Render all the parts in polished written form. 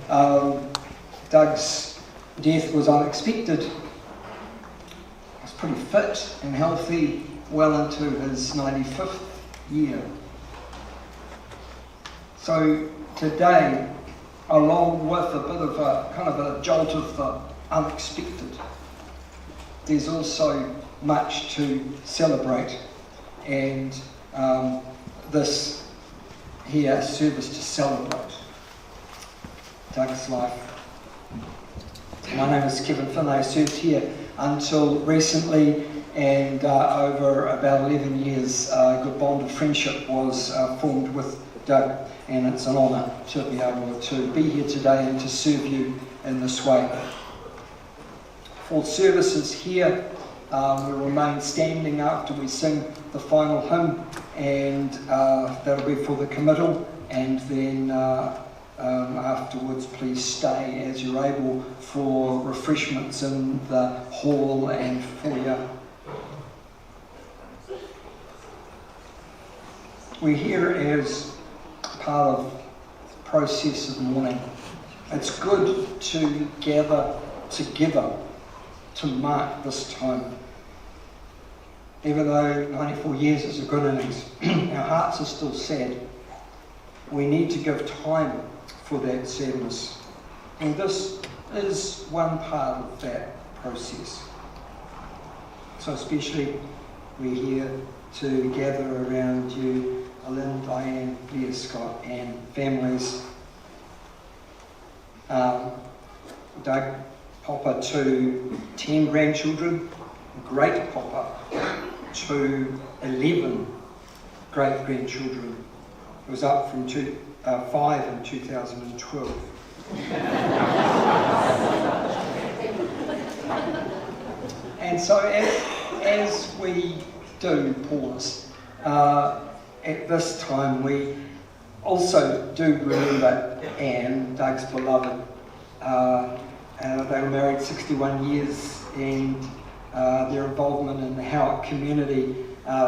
Doug's death was unexpected. He was pretty fit and healthy well into his 95th year. So today, along with a bit of a kind of a jolt of the unexpected, there's also much to celebrate, and this here service to celebrate Doug's life. My name is Kevin Finn. I served here until recently, and over about 11 years, a good bond of friendship was formed with Doug, and it's an honour to be able to be here today and to serve you in this way. For services here, we remain standing after we sing the final hymn, and that'll be for the committal, and then afterwards please stay as you're able for refreshments in the hall and foyer. We're here as part of the process of mourning. It's good to gather together to mark this time. Even though 94 years is a good innings, our hearts are still sad. We need to give time for that sadness. And this is one part of that process. So especially we're here to gather around you, Lynn, Diane, Leah, Scott, and families. Doug Popper to 10 grandchildren, great Popper to 11 great-grandchildren. It was up from 5 in 2012. And so as we do pause, at this time we also do remember Anne, Doug's beloved. They were married 61 years, and their involvement in the Howick community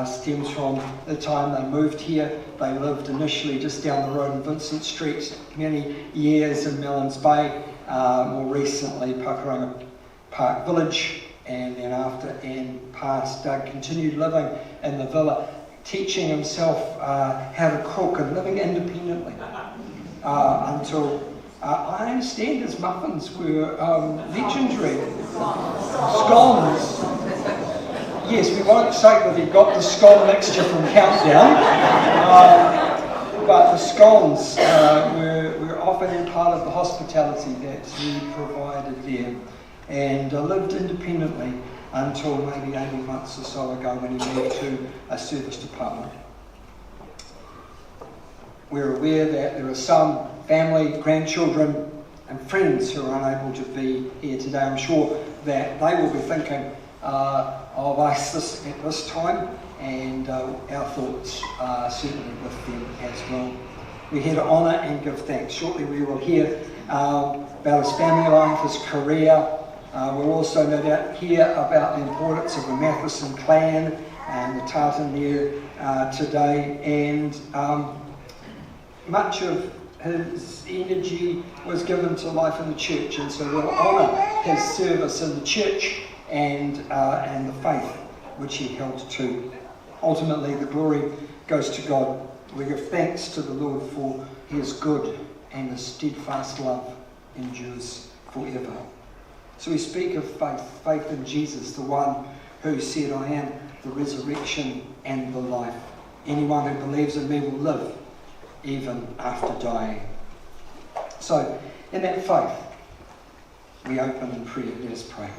stems from the time they moved here. They lived initially just down the road in Vincent Street, many years in Mellons Bay, more recently Pakuranga Park Village, and then after Anne passed, Doug continued living in the villa, teaching himself how to cook and living independently until I understand his muffins were legendary. Scones. Yes, we won't say that he got the scone mixture from Countdown, but the scones were often part of the hospitality that he provided there, and lived independently until maybe 18 months or so ago when he moved to a service department. We're aware that there are some family, grandchildren and friends who are unable to be here today. I'm sure that they will be thinking of us at this time, and our thoughts are certainly with them as well. We're here to honour and give thanks. Shortly we will hear about his family life, his career. We'll also no doubt hear about the importance of the Matheson clan and the tartan there today, and much of his energy was given to life in the church, and so we'll honour his service in the church and the faith which he held to. Ultimately, the glory goes to God. We give thanks to the Lord, for he is good and his steadfast love endures forever. So we speak of faith in Jesus, the one who said, I am the resurrection and the life. Anyone who believes in me will live even after dying. So, in that faith, we open in prayer. Let us pray.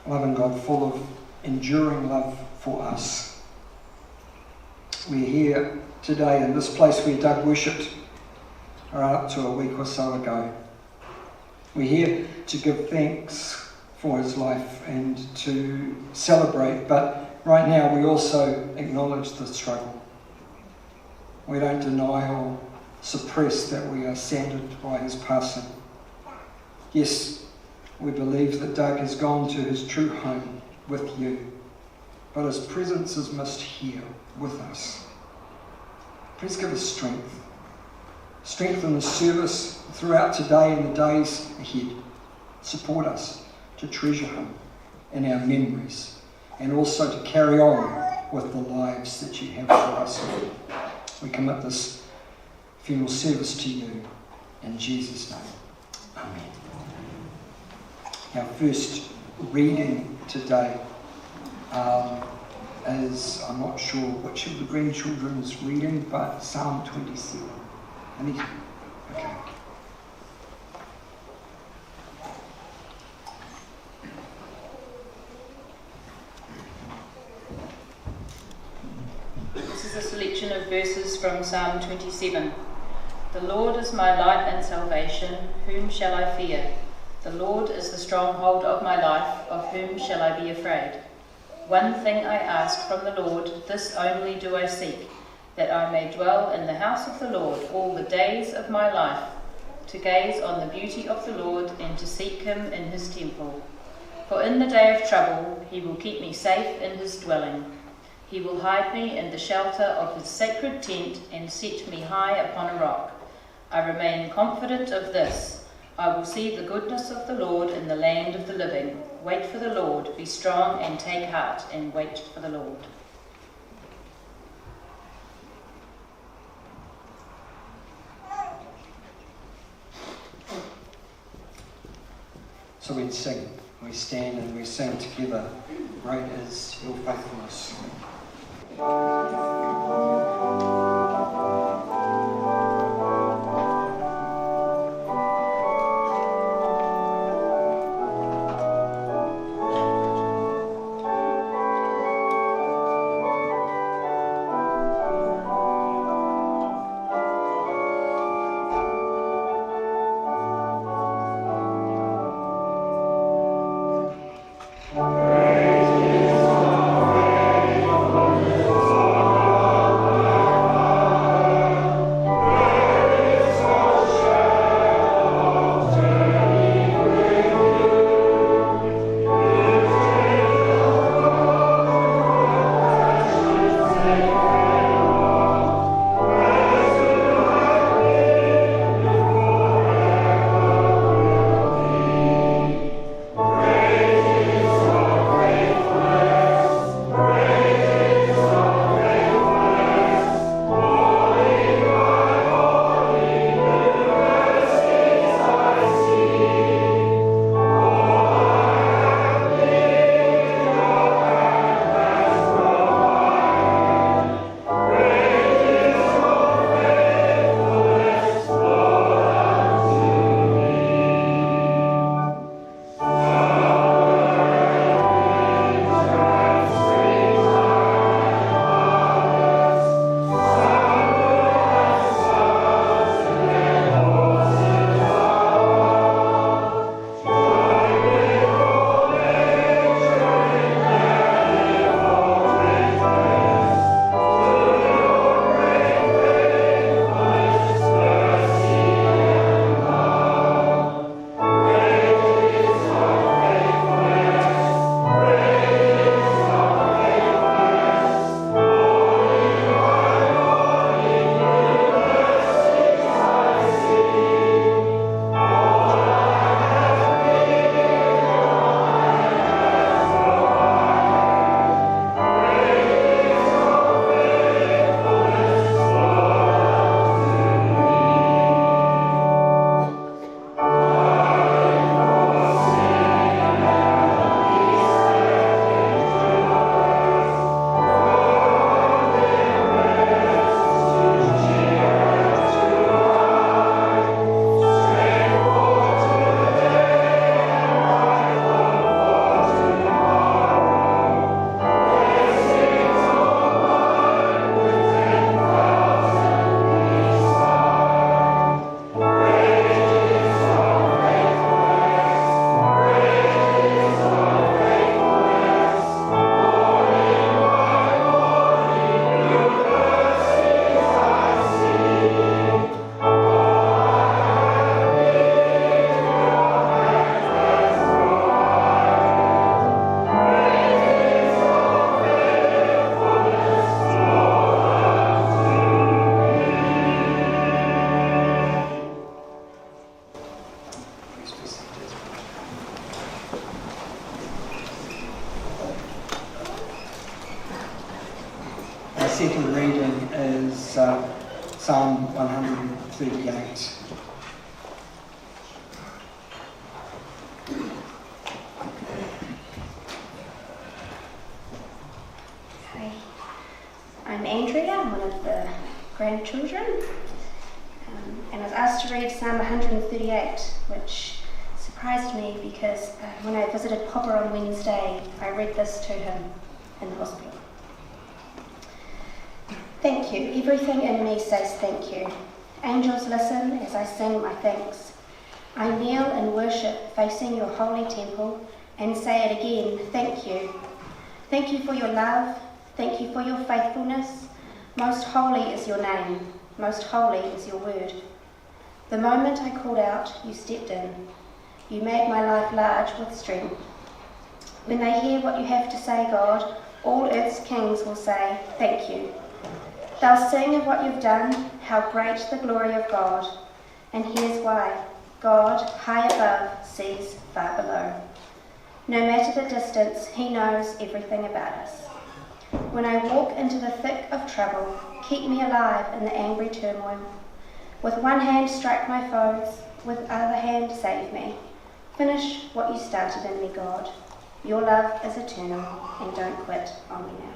Loving God, full of enduring love for us, we're here today in this place where Doug worshipped up to a week or so ago. We're here to give thanks for his life and to celebrate, but right now we also acknowledge the struggle. We don't deny or suppress that we are saddened by his passing. Yes, we believe that Doug has gone to his true home with you, but his presence is missed here with us. Please give us strength. Strengthen the service throughout today and the days ahead. Support us to treasure him in our memories and also to carry on with the lives that you have for us. We commit this funeral service to you in Jesus' name. Amen. Our first reading today is, I'm not sure which of the grandchildren is reading, but Psalm 27. Okay. This is a selection of verses from Psalm 27. The Lord is my light and salvation, whom shall I fear? The Lord is the stronghold of my life, of whom shall I be afraid? One thing I ask from the Lord, this only do I seek, that I may dwell in the house of the Lord all the days of my life, to gaze on the beauty of the Lord and to seek him in his temple. For in the day of trouble he will keep me safe in his dwelling. He will hide me in the shelter of his sacred tent and set me high upon a rock. I remain confident of this. I will see the goodness of the Lord in the land of the living. Wait for the Lord, be strong and take heart, and wait for the Lord. So we sing, we stand and we sing together. Great is your faithfulness. second reading is Psalm 138. Hi, I'm Andrea. I'm one of the grandchildren, and I was asked to read Psalm 138, which surprised me because when I visited Popper on Wednesday, I read this to him in the hospital. Thank you. Everything in me says thank you. Angels listen as I sing my thanks. I kneel in worship facing your holy temple and say it again, thank you. Thank you for your love. Thank you for your faithfulness. Most holy is your name. Most holy is your word. The moment I called out, you stepped in. You made my life large with strength. When they hear what you have to say, God, all earth's kings will say, thank you. They'll sing of what you've done, how great the glory of God. And here's why. God, high above, sees far below. No matter the distance, he knows everything about us. When I walk into the thick of trouble, keep me alive in the angry turmoil. With one hand strike my foes, with other hand save me. Finish what you started in me, God. Your love is eternal, and don't quit on me now.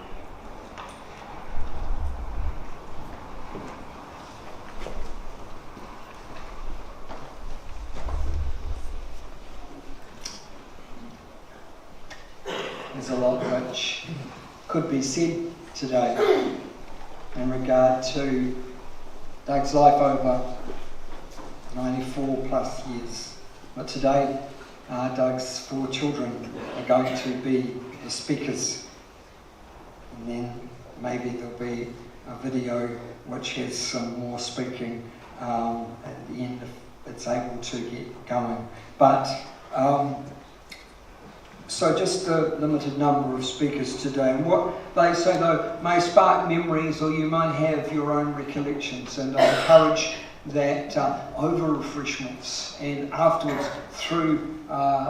There's a lot which could be said today in regard to Doug's life over 94 plus years. But today, Doug's 4 children are going to be the speakers. And then maybe there'll be a video which has some more speaking at the end if it's able to get going. But so just a limited number of speakers today. And what they say though may spark memories, or you might have your own recollections. And I encourage that over refreshments and afterwards through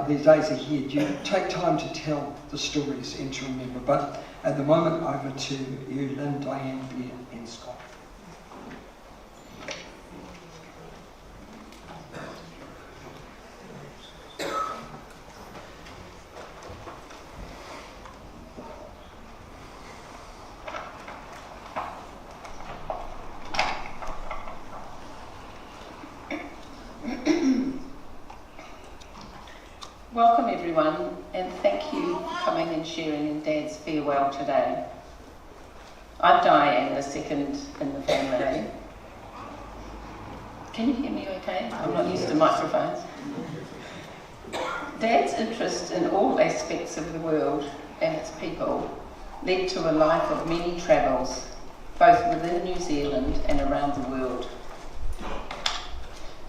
these days ahead, you take time to tell the stories and to remember. But at the moment, over to you, Lynn, Diane, Blair and Scott. Welcome everyone, and thank you for coming and sharing in Dad's farewell today. I'm Diane, the second in the family. Can you hear me okay? I'm not used to microphones. Dad's interest in all aspects of the world and its people led to a life of many travels, both within New Zealand and around the world.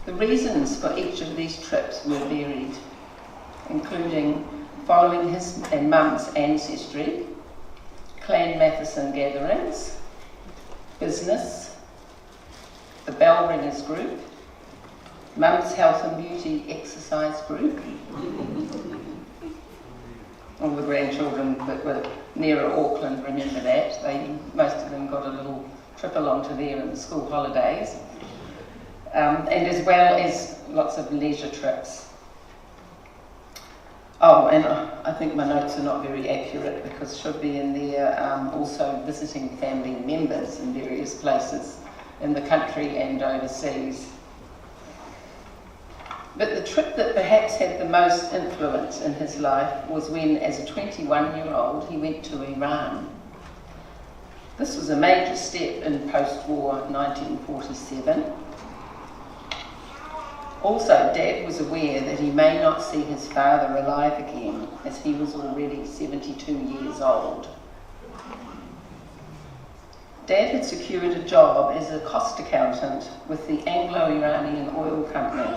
The reasons for each of these trips were varied, including following his and Mum's ancestry, Clan Matheson gatherings, business, the Bell Ringers group, Mum's health and beauty exercise group. All the grandchildren that were nearer Auckland remember that. Most of them got a little trip along to there in the school holidays. And as well as lots of leisure trips. Oh, and I think my notes are not very accurate because should be in there also visiting family members in various places in the country and overseas. But the trip that perhaps had the most influence in his life was when, as a 21-year-old, he went to Iran. This was a major step in post-war 1947. Also, Dad was aware that he may not see his father alive again, as he was already 72 years old. Dad had secured a job as a cost accountant with the Anglo-Iranian Oil Company,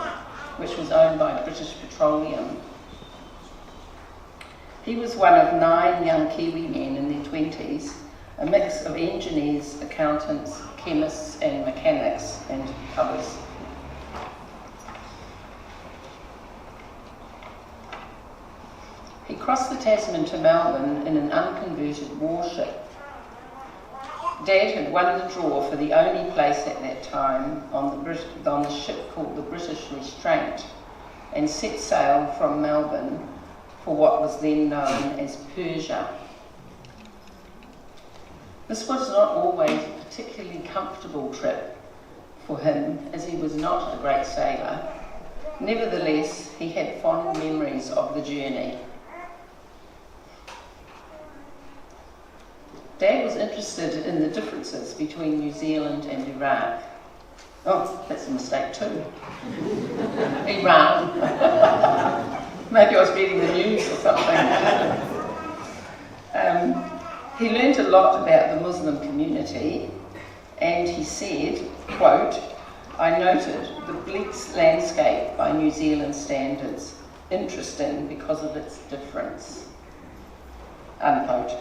which was owned by British Petroleum. He was one of 9 young Kiwi men in their 20s, a mix of engineers, accountants, chemists and mechanics and others. He crossed the Tasman to Melbourne in an unconverted warship. Dad had won the draw for the only place at that time on the ship called the British Restraint, and set sail from Melbourne for what was then known as Persia. This was not always a particularly comfortable trip for him, as he was not a great sailor. Nevertheless, he had fond memories of the journey. Dad was interested in the differences between New Zealand and Iraq. Oh, that's a mistake too. Iran. Maybe I was reading the news or something. He learned a lot about the Muslim community, and he said, quote, "I noted the bleak landscape by New Zealand standards, interesting because of its difference," unquote.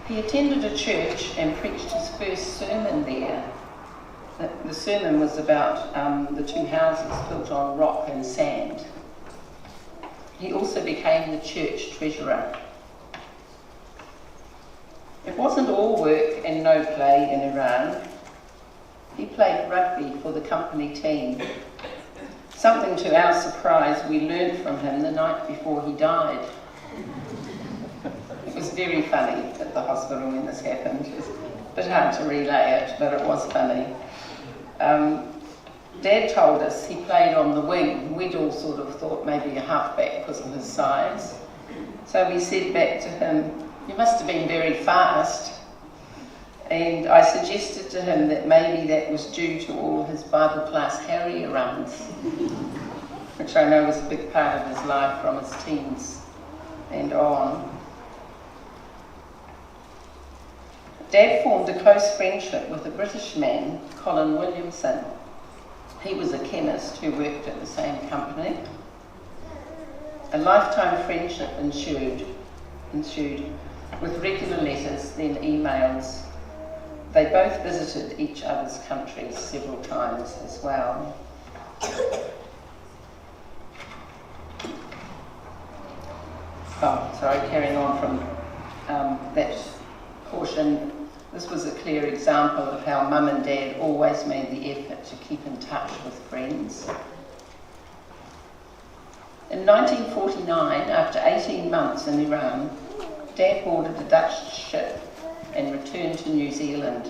He attended a church and preached his first sermon there. The sermon was about the two houses built on rock and sand. He also became the church treasurer. It wasn't all work and no play in Iran. He played rugby for the company team. Something to our surprise we learned from him the night before he died. It was very funny at the hospital when this happened. It was a bit hard to relay it, but it was funny. Dad told us he played on the wing. We'd all sort of thought maybe a halfback because of his size. So we said back to him, "You must have been very fast." And I suggested to him that maybe that was due to all his Bible class Harrier runs, which I know was a big part of his life from his teens and on. Dad formed a close friendship with a British man, Colin Williamson. He was a chemist who worked at the same company. A lifetime friendship ensued with regular letters, then emails. They both visited each other's countries several times as well. Carrying on from that portion, this was a clear example of how Mum and Dad always made the effort to keep in touch with friends. In 1949, after 18 months in Iran, Dad boarded a Dutch ship and returned to New Zealand.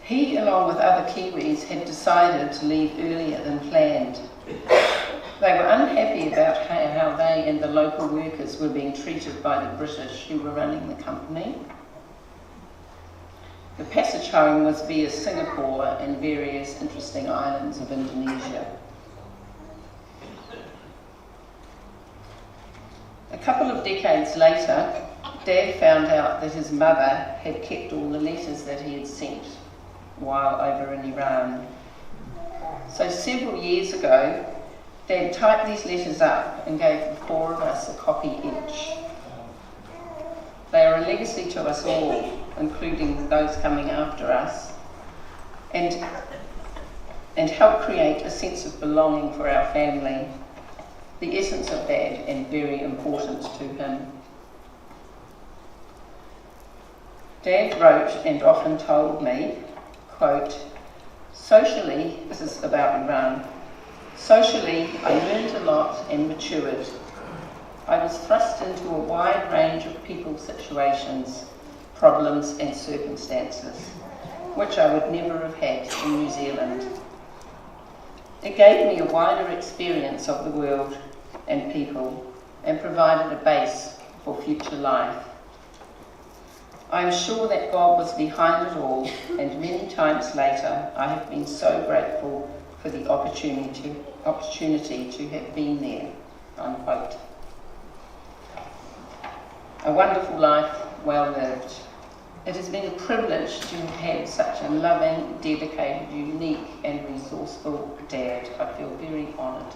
He, along with other Kiwis, had decided to leave earlier than planned. They were unhappy about how they and the local workers were being treated by the British who were running the company. The passage home was via Singapore and various interesting islands of Indonesia. A couple of decades later, Dad found out that his mother had kept all the letters that he had sent while over in Iran. So several years ago, Dad typed these letters up and gave the four of us a copy each. They are a legacy to us all, including those coming after us, and help create a sense of belonging for our family, the essence of that and very important to him. Dad wrote and often told me, quote, "Socially," this is about Iran, "socially, I learned a lot and matured. I was thrust into a wide range of people's situations, problems and circumstances, which I would never have had in New Zealand. It gave me a wider experience of the world and people and provided a base for future life. I am sure that God was behind it all, and many times later I have been so grateful for the opportunity to have been there," unquote. A wonderful life, well lived. It has been a privilege to have had such a loving, dedicated, unique and resourceful dad. I feel very honoured.